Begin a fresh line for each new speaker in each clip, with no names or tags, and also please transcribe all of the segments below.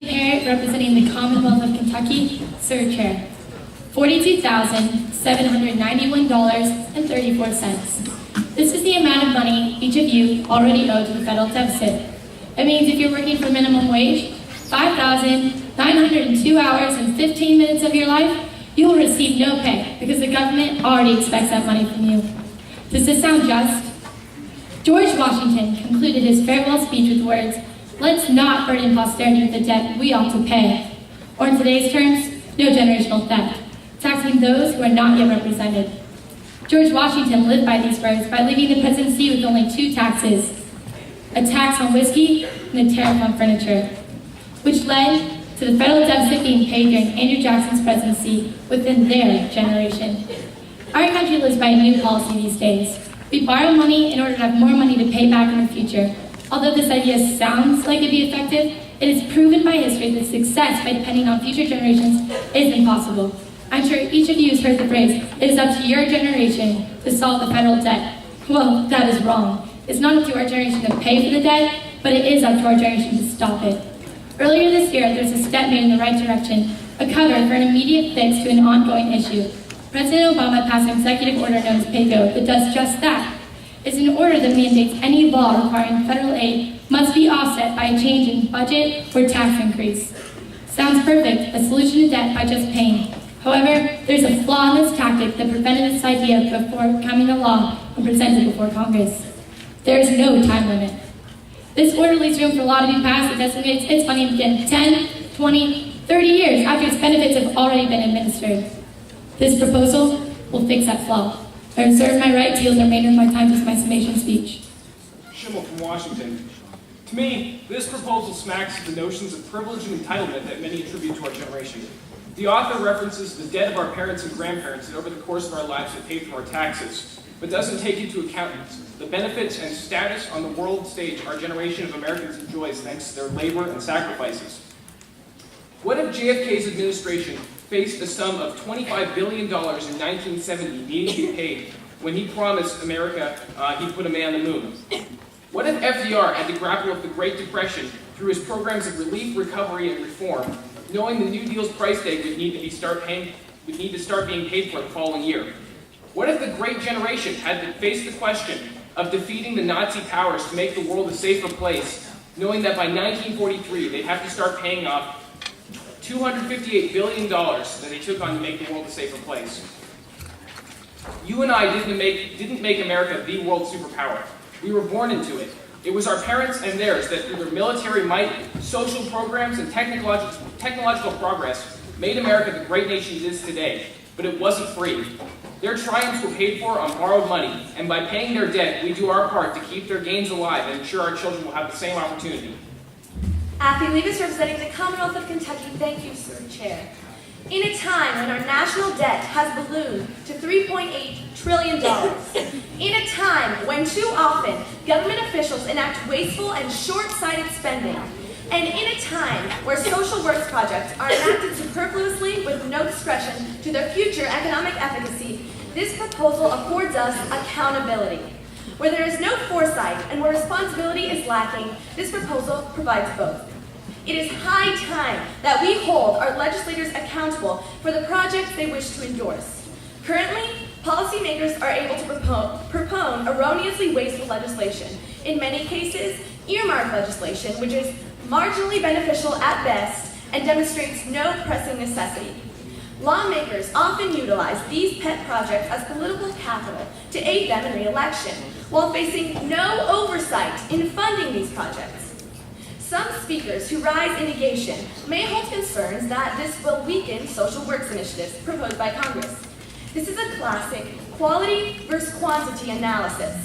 Parent representing the Commonwealth of Kentucky, Sir Chair. $42,791.34. This is the amount of money each of you already owe to the federal deficit. It means if you're working for minimum wage, 5,902 hours and 15 minutes of your life, you will receive no pay because the government already expects that money from you. Does this sound just? George Washington concluded his farewell speech with the words, "Let's not burden posterity with the debt we ought to pay." Or in today's terms, no generational theft, taxing those who are not yet represented. George Washington lived by these words by leaving the presidency with only two taxes, a tax on whiskey and a tariff on furniture, which led to the federal deficit being paid during Andrew Jackson's presidency within their generation. Our country lives by a new policy these days. We borrow money in order to have more money to pay back in the future. Although this idea sounds like it'd be effective, it is proven by history that success by depending on future generations is impossible. I'm sure each of you has heard the phrase, "It is up to your generation to solve the federal debt." Well, that is wrong. It's not up to our generation to pay for the debt, but it is up to our generation to stop it. Earlier this year, there was a step made in the right direction, a cover for an immediate fix to an ongoing issue. President Obama passed an executive order known as PAYGO that does just that. It's an order that mandates any law requiring federal aid must be offset by a change in budget or tax increase. Sounds perfect, a solution to debt by just paying. However, there's a flaw in this tactic that prevented this idea before becoming a law and presented before Congress. There is no time limit. This order leaves room for a law to be passed that estimates its funding to begin 10, 20, 30 years after its benefits have already been administered. This proposal will fix that flaw. I reserve my right to yield the remainder of my time to my summation speech.
Schimmel from Washington. To me, this proposal smacks of the notions of privilege and entitlement that many attribute to our generation. The author references the debt of our parents and grandparents that over the course of our lives have paid for our taxes, but doesn't take into account the benefits and status on the world stage our generation of Americans enjoys thanks to their labor and sacrifices. What if JFK's administration faced a sum of $25 billion in 1970 needing to be paid when he promised America he'd put a man on the moon? What if FDR had to grapple with the Great Depression through his programs of relief, recovery, and reform, knowing the New Deal's price tag would need to start being paid for the following year? What if the Great Generation had to face the question of defeating the Nazi powers to make the world a safer place, knowing that by 1943 they'd have to start paying off $258 billion that they took on to make the world a safer place? You and I didn't make America the world superpower. We were born into it. It was our parents and theirs that through their military might, social programs, and technological progress made America the great nation it is today. But it wasn't free. Their triumphs were paid for on borrowed money, and by paying their debt, we do our part to keep their gains alive and ensure our children will have the same opportunity.
Affy Levis representing the Commonwealth of Kentucky, thank you, Sir Chair. In a time when our national debt has ballooned to $3.8 trillion, in a time when too often government officials enact wasteful and short-sighted spending, and in a time where social works projects are enacted superfluously with no discretion to their future economic efficacy, this proposal affords us accountability. Where there is no foresight and where responsibility is lacking, this proposal provides both. It is high time that we hold our legislators accountable for the projects they wish to endorse. Currently, policymakers are able to propone erroneously wasteful legislation, in many cases, earmark legislation, which is marginally beneficial at best and demonstrates no pressing necessity. Lawmakers often utilize these pet projects as political capital to aid them in re-election, while facing no oversight in funding these projects. Some speakers who raise indignation may hold concerns that this will weaken social works initiatives proposed by Congress. This is a classic quality versus quantity analysis.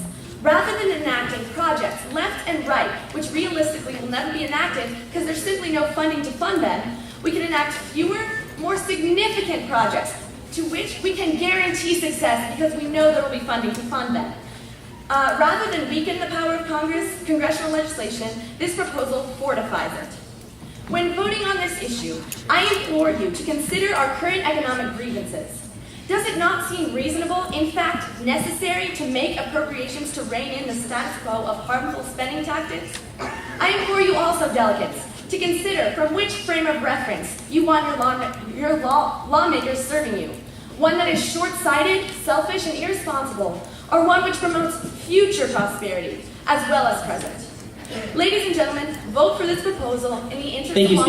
Rather than enacting projects left and right, which realistically will never be enacted because there's simply no funding to fund them, we can enact fewer, more significant projects to which we can guarantee success because we know there will be funding to fund them. Rather than weaken the power of congressional legislation, this proposal fortifies it. When voting on this issue, I implore you to consider our current economic grievances. Does it not seem reasonable, in fact necessary, to make appropriations to rein in the status quo of harmful spending tactics? I implore you also, delegates, to consider from which frame of reference you want your lawmakers serving you. One that is short-sighted, selfish, and irresponsible, or one which promotes future prosperity as well as present. Ladies and gentlemen, vote for this proposal in the interest
Thank you,
of
Speaker.